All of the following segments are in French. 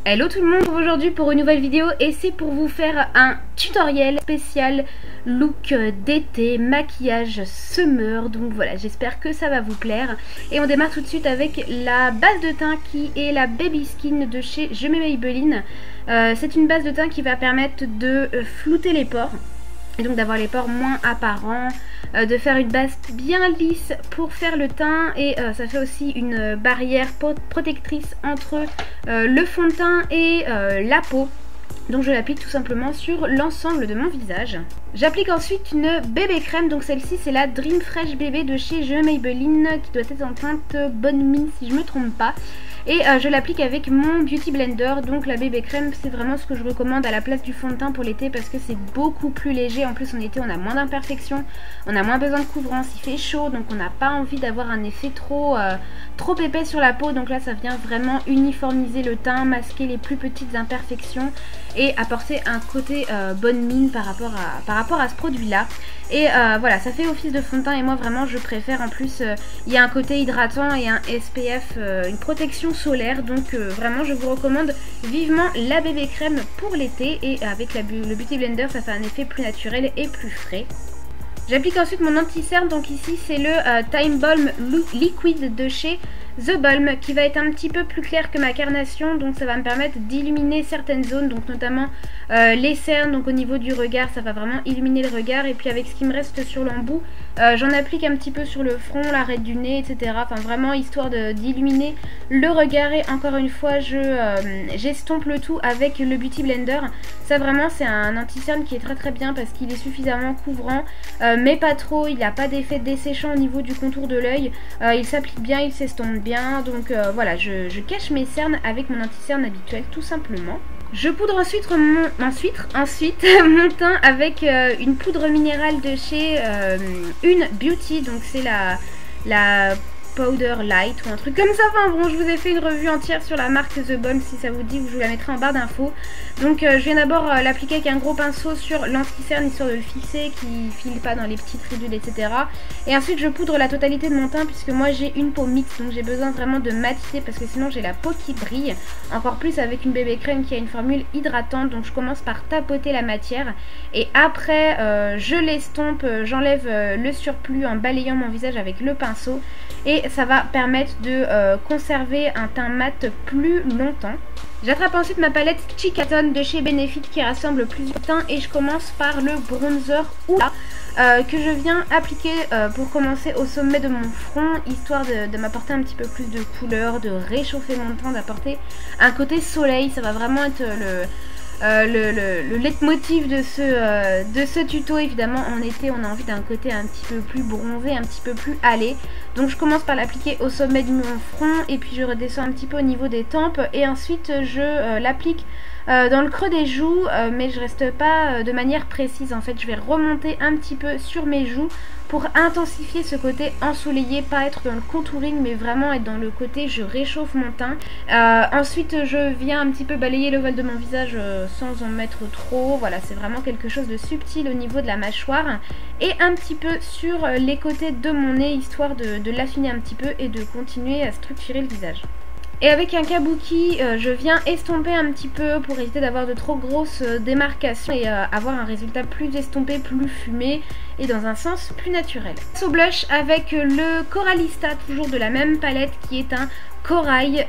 Hello tout le monde, aujourd'hui pour une nouvelle vidéo et c'est pour vous faire un tutoriel spécial look d'été, maquillage summer. Donc voilà, j'espère que ça va vous plaire. Et on démarre tout de suite avec la base de teint qui est la Baby Skin de chez Je m'aime Maybelline. C'est une base de teint qui va permettre de flouter les pores et donc d'avoir les pores moins apparents, de faire une base bien lisse pour faire le teint et ça fait aussi une barrière protectrice entre le fond de teint et la peau. Donc je l'applique tout simplement sur l'ensemble de mon visage. J'applique ensuite une bébé crème, donc celle-ci c'est la Dream Fresh Bébé de chez Je Maybelline qui doit être en teinte Bonne Mine si je me trompe pas. Et je l'applique avec mon Beauty Blender, donc la bébé crème c'est vraiment ce que je recommande à la place du fond de teint pour l'été parce que c'est beaucoup plus léger. En plus en été on a moins d'imperfections, on a moins besoin de couvrance, il fait chaud donc on n'a pas envie d'avoir un effet trop épais sur la peau. Donc là ça vient vraiment uniformiser le teint, masquer les plus petites imperfections et apporter un côté bonne mine par rapport à ce produit là. Et voilà, ça fait office de fond de teint et moi vraiment je préfère. En plus il y a un côté hydratant et un SPF, une protection solaire, donc vraiment je vous recommande vivement la bébé crème pour l'été et avec le Beauty Blender ça fait un effet plus naturel et plus frais. J'applique ensuite mon anti-cerne, donc ici c'est le Time Balm Liquid de chez The Balm qui va être un petit peu plus clair que ma carnation, donc ça va me permettre d'illuminer certaines zones, donc notamment les cernes, donc au niveau du regard ça va vraiment illuminer le regard. Et puis avec ce qui me reste sur l'embout, j'en applique un petit peu sur le front, l'arête du nez, etc. Enfin vraiment histoire d'illuminer le regard. Et encore une fois j'estompe le tout avec le Beauty Blender. Ça vraiment c'est un anti-cerne qui est très bien parce qu'il est suffisamment couvrant mais pas trop, il n'a pas d'effet desséchant au niveau du contour de l'œil, il s'applique bien, il s'estompe bien. Donc voilà, je cache mes cernes avec mon anti-cerne habituel tout simplement. Je poudre ensuite mon teint avec une poudre minérale de chez Une Beauty, donc c'est la Powder Light ou un truc comme ça. Enfin bon, je vous ai fait une revue entière sur la marque The Balm si ça vous dit, je vous la mettrai en barre d'infos. Donc je viens d'abord l'appliquer avec un gros pinceau sur l'anti-cerne histoire de le fixer, qui file pas dans les petites ridules, etc. Et ensuite je poudre la totalité de mon teint puisque moi j'ai une peau mixte, donc j'ai besoin vraiment de matiter parce que sinon j'ai la peau qui brille. Encore plus avec une bébé crème qui a une formule hydratante, donc je commence par tapoter la matière et après je l'estompe, j'enlève le surplus en balayant mon visage avec le pinceau. Et ça va permettre de conserver un teint mat plus longtemps. J'attrape ensuite ma palette Chickaton de chez Benefit qui rassemble plusieurs teints et je commence par le bronzer Hoola que je viens appliquer pour commencer au sommet de mon front, histoire de m'apporter un petit peu plus de couleur, de réchauffer mon teint, d'apporter un côté soleil. Ça va vraiment être le leitmotiv de ce tuto. Évidemment en été on a envie d'un côté un petit peu plus bronzé, un petit peu plus hâlé. Donc je commence par l'appliquer au sommet de mon front et puis je redescends un petit peu au niveau des tempes et ensuite je l'applique dans le creux des joues, mais je reste pas de manière précise. En fait je vais remonter un petit peu sur mes joues pour intensifier ce côté ensoleillé, pas être dans le contouring mais vraiment être dans le côté je réchauffe mon teint. Ensuite je viens un petit peu balayer le vol de mon visage sans en mettre trop. Voilà, c'est vraiment quelque chose de subtil au niveau de la mâchoire et un petit peu sur les côtés de mon nez, histoire de l'affiner un petit peu et de continuer à structurer le visage. Et avec un kabuki, je viens estomper un petit peu pour éviter d'avoir de trop grosses démarcations et avoir un résultat plus estompé, plus fumé et dans un sens plus naturel. Au blush avec le Coralista, toujours de la même palette qui est un corail.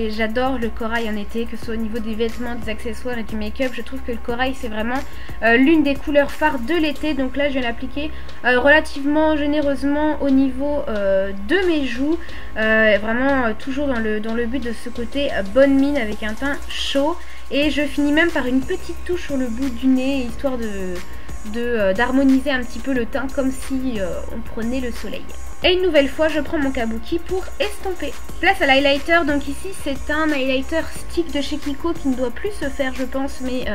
J'adore le corail en été, que ce soit au niveau des vêtements, des accessoires et du make-up. Je trouve que le corail c'est vraiment l'une des couleurs phares de l'été. Donc là je vais l'appliquer relativement généreusement au niveau de mes joues, vraiment toujours dans le but de ce côté bonne mine avec un teint chaud. Et je finis même par une petite touche sur le bout du nez, histoire d'harmoniser un petit peu le teint comme si on prenait le soleil. Et une nouvelle fois je prends mon kabuki pour estomper. Place à l'highlighter, donc ici c'est un highlighter stick de chez Kiko qui ne doit plus se faire je pense, mais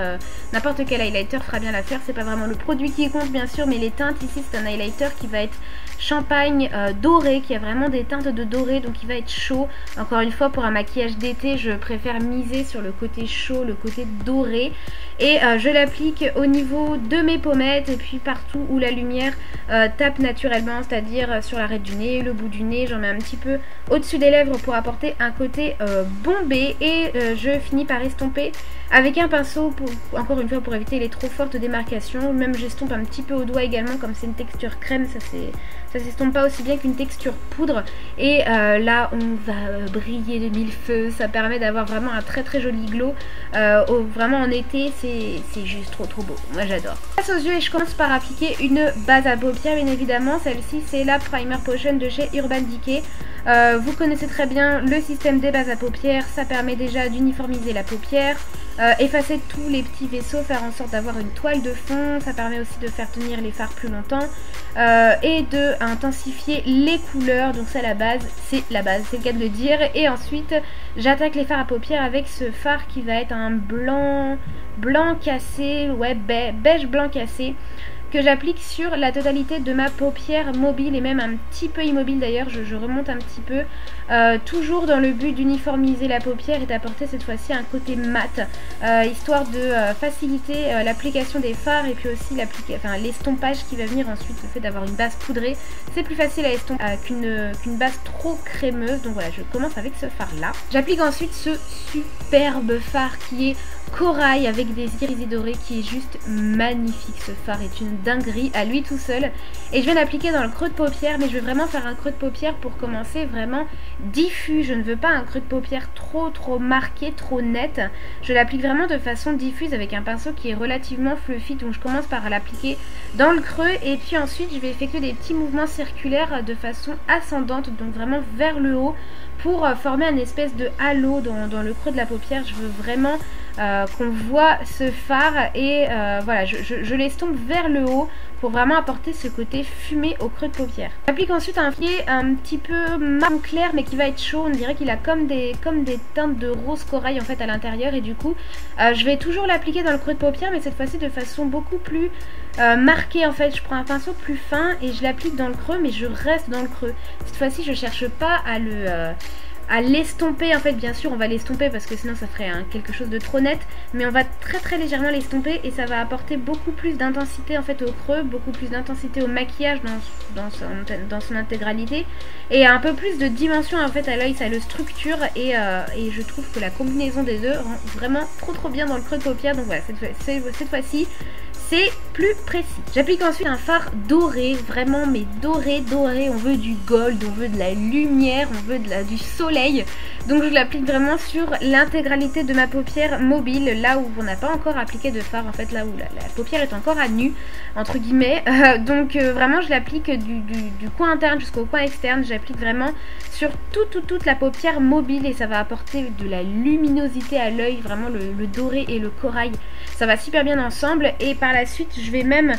n'importe quel highlighter fera bien l'affaire. C'est pas vraiment le produit qui compte bien sûr, mais les teintes ici c'est un highlighter qui va être champagne doré, qui a vraiment des teintes de doré, donc il va être chaud. Encore une fois pour un maquillage d'été je préfère miser sur le côté chaud, le côté doré. et je l'applique au niveau de mes pommettes et puis partout où la lumière tape naturellement, c'est-à-dire sur l'arête du nez, le bout du nez, j'en mets un petit peu au-dessus des lèvres pour apporter un côté bombé et je finis par estomper avec un pinceau, encore une fois pour éviter les trop fortes démarcations. Même j'estompe un petit peu au doigt également, comme c'est une texture crème, ça s'estompe pas aussi bien qu'une texture poudre. Et là on va briller de mille feux, ça permet d'avoir vraiment un très très joli glow. Vraiment en été c'est juste trop beau, moi j'adore. Je passe aux yeux et je commence par appliquer une base à paupières bien évidemment. Celle-ci c'est la Primer Potion de chez Urban Decay. Vous connaissez très bien le système des bases à paupières, ça permet déjà d'uniformiser la paupière, effacer tous les petits vaisseaux, faire en sorte d'avoir une toile de fond, ça permet aussi de faire tenir les fards plus longtemps et de intensifier les couleurs. Donc ça c'est la base, c'est le cas de le dire. Et ensuite j'attaque les fards à paupières avec ce fard qui va être un blanc cassé, ouais, beige blanc cassé, que j'applique sur la totalité de ma paupière mobile et même un petit peu immobile d'ailleurs, je remonte un petit peu, toujours dans le but d'uniformiser la paupière et d'apporter cette fois-ci un côté mat, histoire de faciliter l'application des fards et puis aussi l'estompage qui va venir ensuite. Le fait d'avoir une base poudrée, c'est plus facile à estomper qu'une base trop crémeuse. Donc voilà, je commence avec ce fard là. J'applique ensuite ce superbe fard qui est corail avec des iris dorés, qui est juste magnifique. Ce fard est une dinguerie à lui tout seul et je viens l'appliquer dans le creux de paupière, mais je vais vraiment faire un creux de paupière pour commencer vraiment diffus. Je ne veux pas un creux de paupière trop marqué, trop net. Je l'applique vraiment de façon diffuse avec un pinceau qui est relativement fluffy. Donc je commence par l'appliquer dans le creux et puis ensuite je vais effectuer des petits mouvements circulaires de façon ascendante, donc vraiment vers le haut, pour former un espèce de halo dans le creux de la paupière. Je veux vraiment qu'on voit ce fard et voilà, je l'estompe vers le haut pour vraiment apporter ce côté fumé au creux de paupière. J'applique ensuite un fard un petit peu marron clair mais qui va être chaud. On dirait qu'il a comme des teintes de rose corail en fait à l'intérieur, et du coup je vais toujours l'appliquer dans le creux de paupière, mais cette fois-ci de façon beaucoup plus marquée en fait. Je prends un pinceau plus fin et je l'applique dans le creux, mais je reste dans le creux. Cette fois-ci je cherche pas à l'estomper en fait. Bien sûr on va l'estomper parce que sinon ça ferait quelque chose de trop net, mais on va très légèrement l'estomper et ça va apporter beaucoup plus d'intensité en fait au creux, beaucoup plus d'intensité au maquillage dans son intégralité, et un peu plus de dimension en fait à l'œil. Ça le structure et je trouve que la combinaison des deux rend vraiment trop bien dans le creux de paupière. Donc voilà, cette fois-ci c'est plus précis. J'applique ensuite un fard doré, vraiment mais doré. On veut du gold, on veut de la lumière, on veut du soleil. Donc je l'applique vraiment sur l'intégralité de ma paupière mobile, là où on n'a pas encore appliqué de fard en fait, là où la paupière est encore à nu entre guillemets. Donc vraiment je l'applique du coin interne jusqu'au coin externe. J'applique vraiment sur toute la paupière mobile et ça va apporter de la luminosité à l'œil. Vraiment le doré et le corail, ça va super bien ensemble. Et par la suite je vais même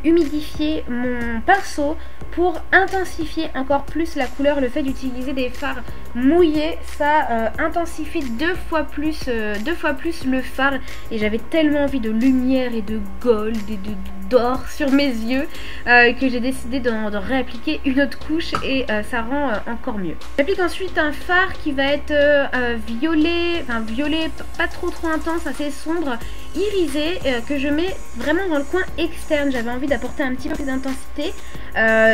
humidifier mon pinceau pour intensifier encore plus la couleur. Le fait d'utiliser des fards mouillés, ça intensifie deux fois plus le fard, et j'avais tellement envie de lumière et de gold et d'or sur mes yeux que j'ai décidé d'en réappliquer une autre couche et ça rend encore mieux. J'applique ensuite un fard qui va être violet, pas trop intense, assez sombre, irisé, que je mets vraiment dans le coin externe. J'avais envie d'apporter un petit peu plus d'intensité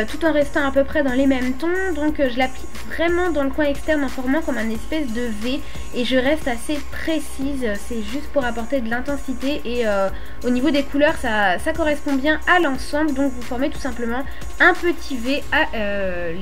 tout en restant à peu près dans les mêmes tons. Donc je l'applique vraiment dans le coin externe en formant comme un espèce de V et je reste assez précise. C'est juste pour apporter de l'intensité et au niveau des couleurs ça correspond bien à l'ensemble. Donc vous formez tout simplement un petit V à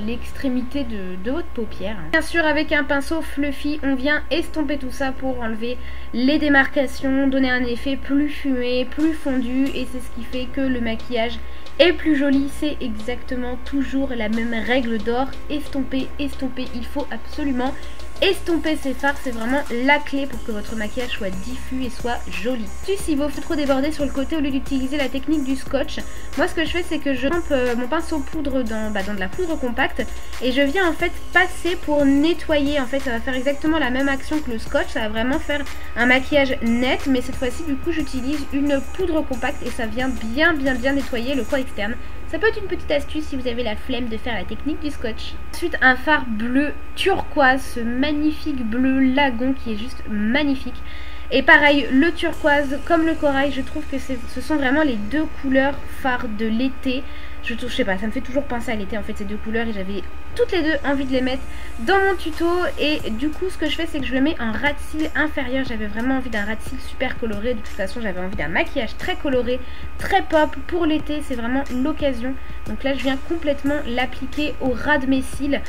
l'extrémité de votre paupière. Bien sûr avec un pinceau fluffy on vient estomper tout ça pour enlever les démarcations, donner un effet plus fumé, plus fondu, et c'est ce qui fait que le maquillage est plus joli. C'est exactement toujours la même règle d'or: estomper, il faut absolument estomper ces fards, c'est vraiment la clé pour que votre maquillage soit diffus et soit joli. Si vos feux trop débordés sur le côté, au lieu d'utiliser la technique du scotch, moi ce que je fais c'est que je trempe mon pinceau poudre dans de la poudre compacte et je viens en fait passer pour nettoyer. En fait ça va faire exactement la même action que le scotch, ça va vraiment faire un maquillage net, mais cette fois-ci du coup j'utilise une poudre compacte et ça vient bien nettoyer le coin externe. Ça peut être une petite astuce si vous avez la flemme de faire la technique du scotch. Ensuite un fard bleu turquoise, ce magnifique bleu lagon qui est juste magnifique. Et pareil, le turquoise comme le corail, je trouve que ce sont vraiment les deux couleurs phares de l'été. Je sais pas, ça me fait toujours penser à l'été en fait ces deux couleurs, et j'avais toutes les deux envie de les mettre dans mon tuto. Et du coup ce que je fais, c'est que je le mets en ras de cils inférieur. J'avais vraiment envie d'un ras de cils super coloré. De toute façon j'avais envie d'un maquillage très coloré, très pop pour l'été, c'est vraiment l'occasion. Donc là je viens complètement l'appliquer au ras de mes cils,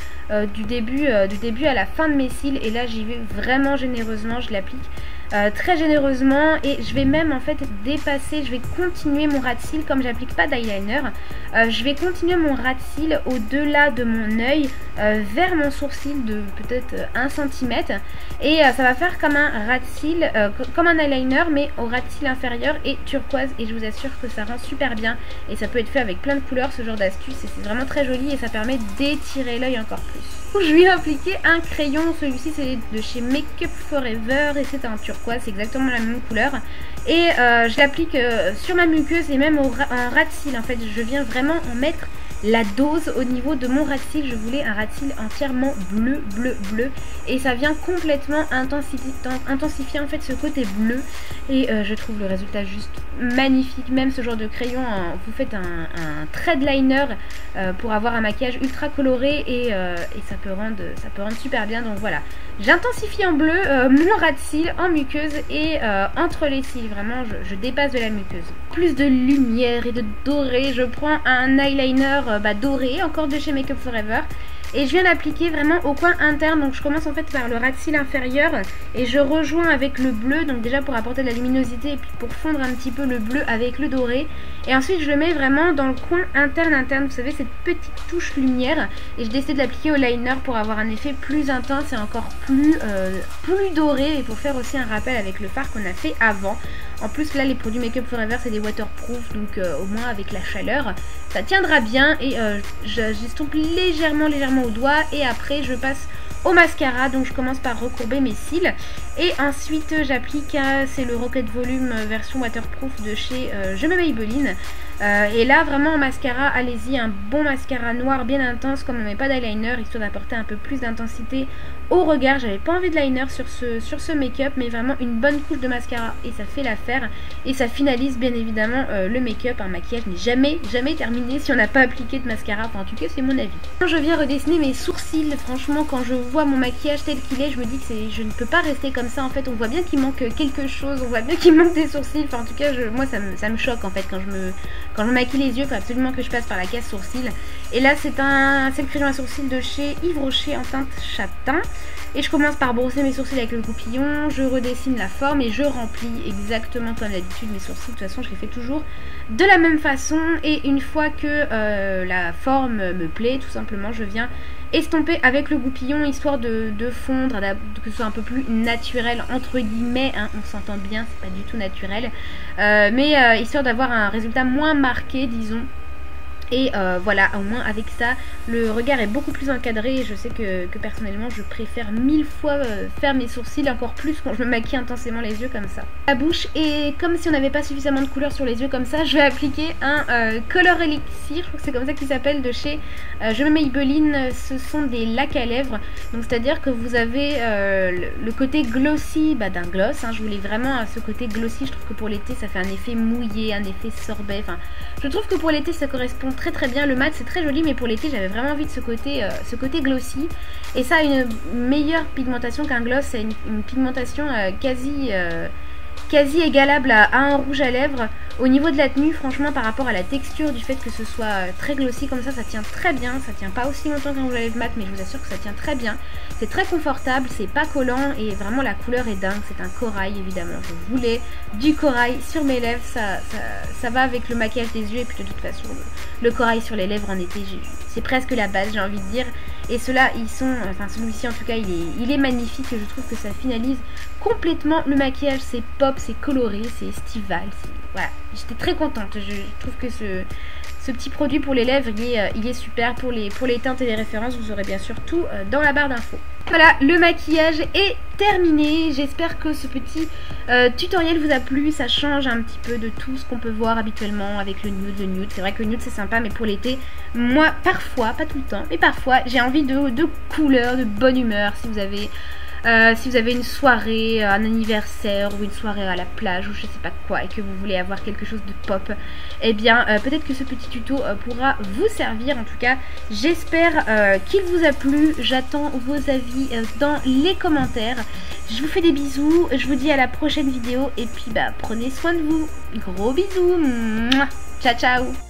du début à la fin de mes cils. Et là j'y vais vraiment généreusement, je l'applique très généreusement, et je vais même en fait dépasser, je vais continuer mon ras de cils. Comme j'applique pas d'eyeliner, je vais continuer mon ras de cils au-delà de mon œil, vers mon sourcil de peut-être 1 cm, et ça va faire comme un ras de cils, comme un eyeliner mais au ras de cils inférieur et turquoise, et je vous assure que ça rend super bien, et ça peut être fait avec plein de couleurs, ce genre d'astuce, et c'est vraiment très joli et ça permet d'étirer l'œil encore plus. Je vais appliquer un crayon, celui-ci c'est de chez Make Up Forever et c'est un turquoise, c'est exactement la même couleur, et je l'applique sur ma muqueuse et même en ras de cils. En fait je viens vraiment en mettre la dose au niveau de mon ras de cils. Je voulais un ras de cils entièrement bleu, et ça vient complètement intensifier en fait ce côté bleu, et je trouve le résultat juste magnifique. Même ce genre de crayon, vous faites un thread liner pour avoir un maquillage ultra coloré, et ça peut rendre super bien. Donc voilà, j'intensifie en bleu mon ras de cils en muqueuse et entre les cils, vraiment je dépasse de la muqueuse. Plus de lumière et de doré, je prends un eyeliner doré, encore de chez Make Up Forever, et je viens l'appliquer vraiment au coin interne. Donc je commence en fait par le ras de cils inférieur et je rejoins avec le bleu, donc déjà pour apporter de la luminosité et puis pour fondre un petit peu le bleu avec le doré, et ensuite je le mets vraiment dans le coin interne, vous savez, cette petite touche lumière, et je décide de l'appliquer au liner pour avoir un effet plus intense et encore plus doré, et pour faire aussi un rappel avec le fard qu'on a fait avant. En plus là les produits Make Up Forever c'est des waterproof, donc au moins avec la chaleur ça tiendra bien, et j'estompe légèrement au doigt, et après je passe au mascara. Donc je commence par recourber mes cils, et ensuite j'applique, c'est le Rocket Volume version waterproof de chez Je me Maybelline. Et là vraiment en mascara, allez-y, un bon mascara noir bien intense, comme on met pas d'eyeliner, histoire d'apporter un peu plus d'intensité au regard. J'avais pas envie de liner sur ce make-up, mais vraiment une bonne couche de mascara et ça fait l'affaire, et ça finalise bien évidemment le make-up. Un maquillage n'est jamais terminé si on n'a pas appliqué de mascara, enfin en tout cas c'est mon avis. Quand je viens redessiner mes sourcils, franchement quand je vois mon maquillage tel qu'il est, je me dis que je ne peux pas rester comme ça. En fait on voit bien qu'il manque quelque chose, on voit bien qu'il manque des sourcils, enfin en tout cas moi ça me choque en fait quand je me maquille les yeux. Il faut absolument que je passe par la case sourcils, et là c'est le crayon à sourcils de chez Yves Rocher en teinte châtain. Et je commence par brosser mes sourcils avec le goupillon, je redessine la forme et je remplis exactement comme d'habitude mes sourcils. De toute façon je les fais toujours de la même façon, et une fois que la forme me plaît, tout simplement je viens estomper avec le goupillon, histoire de fondre, que ce soit un peu plus naturel entre guillemets, hein, on s'entend bien, c'est pas du tout naturel, mais histoire d'avoir un résultat moins marqué disons. Et voilà, au moins avec ça le regard est beaucoup plus encadré, et je sais que personnellement je préfère 1000 fois faire mes sourcils, encore plus quand je me maquille intensément les yeux comme ça. La bouche, et comme si on n'avait pas suffisamment de couleur sur les yeux comme ça, je vais appliquer un Color Elixir, je crois que c'est comme ça qu'il s'appelle, de chez Je me Maybelline. Ce sont des lacs à lèvres, donc c'est à dire que vous avez le côté glossy d'un gloss, hein. Je voulais vraiment ce côté glossy, je trouve que pour l'été ça fait un effet mouillé, un effet sorbet, enfin je trouve que pour l'été ça correspond très bien. Le mat c'est très joli, mais pour l'été j'avais vraiment envie de ce côté glossy, et ça a une meilleure pigmentation qu'un gloss. C'est une pigmentation quasi égalable à un rouge à lèvres. Au niveau de la tenue, franchement par rapport à la texture du fait que ce soit très glossy comme ça tient très bien. Ça tient pas aussi longtemps qu'un rouge à lèvres mat, mais je vous assure que ça tient très bien. C'est très confortable, c'est pas collant, et vraiment la couleur est dingue. C'est un corail évidemment, je voulais du corail sur mes lèvres, ça va avec le maquillage des yeux, et puis de toute façon le corail sur les lèvres en été c'est presque la base, j'ai envie de dire. Et ceux-là ils sont, enfin celui-ci en tout cas il est magnifique, et je trouve que ça finalise complètement le maquillage. C'est pop, c'est coloré, c'est estival, voilà, j'étais très contente. Je trouve que ce petit produit pour les lèvres il est super. Pour les teintes et les références, vous aurez bien sûr tout dans la barre d'infos. Voilà, le maquillage est terminé. J'espère que ce petit tutoriel vous a plu. Ça change un petit peu de tout ce qu'on peut voir habituellement avec le nude. C'est vrai que le nude c'est sympa, mais pour l'été, moi parfois, pas tout le temps, mais parfois j'ai envie de couleur, de bonne humeur. Si vous avez Si vous avez une soirée, un anniversaire ou une soirée à la plage ou je sais pas quoi et que vous voulez avoir quelque chose de pop, eh bien peut-être que ce petit tuto pourra vous servir. En tout cas, j'espère qu'il vous a plu. J'attends vos avis dans les commentaires. Je vous fais des bisous, je vous dis à la prochaine vidéo et puis prenez soin de vous. Gros bisous. Mouah. Ciao ciao.